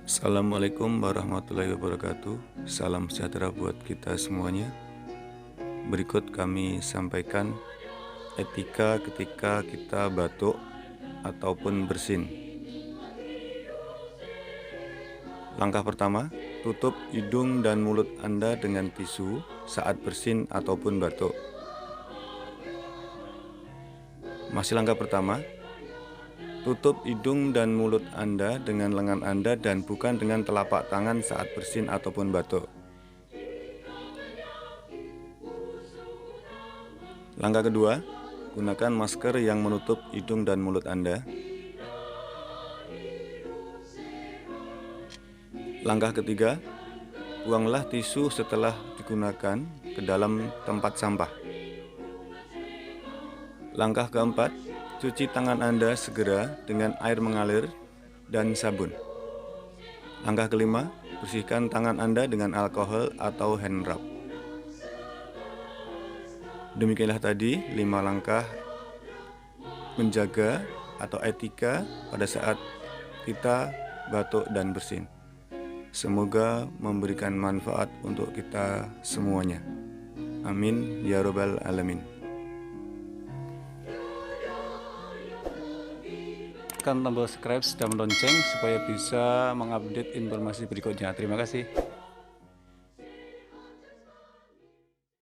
Assalamualaikum warahmatullahi wabarakatuh. Salam sejahtera buat kita semuanya. Berikut kami sampaikan etika ketika kita batuk ataupun bersin. Langkah pertama, tutup hidung dan mulut Anda dengan tisu saat bersin ataupun batuk. Masih langkah pertama, tutup hidung dan mulut Anda dengan lengan Anda dan bukan dengan telapak tangan saat bersin ataupun batuk. Langkah kedua, gunakan masker yang menutup hidung dan mulut Anda. Langkah ketiga, buanglah tisu setelah digunakan ke dalam tempat sampah. Langkah keempat, cuci tangan Anda segera dengan air mengalir dan sabun. Langkah kelima, bersihkan tangan Anda dengan alkohol atau hand rub. Demikianlah tadi 5 langkah menjaga atau etika pada saat kita batuk dan bersin. Semoga memberikan manfaat untuk kita semuanya. Amin ya robbal alamin. Tekan tombol subscribe dan lonceng supaya bisa mengupdate informasi berikutnya. Terima kasih.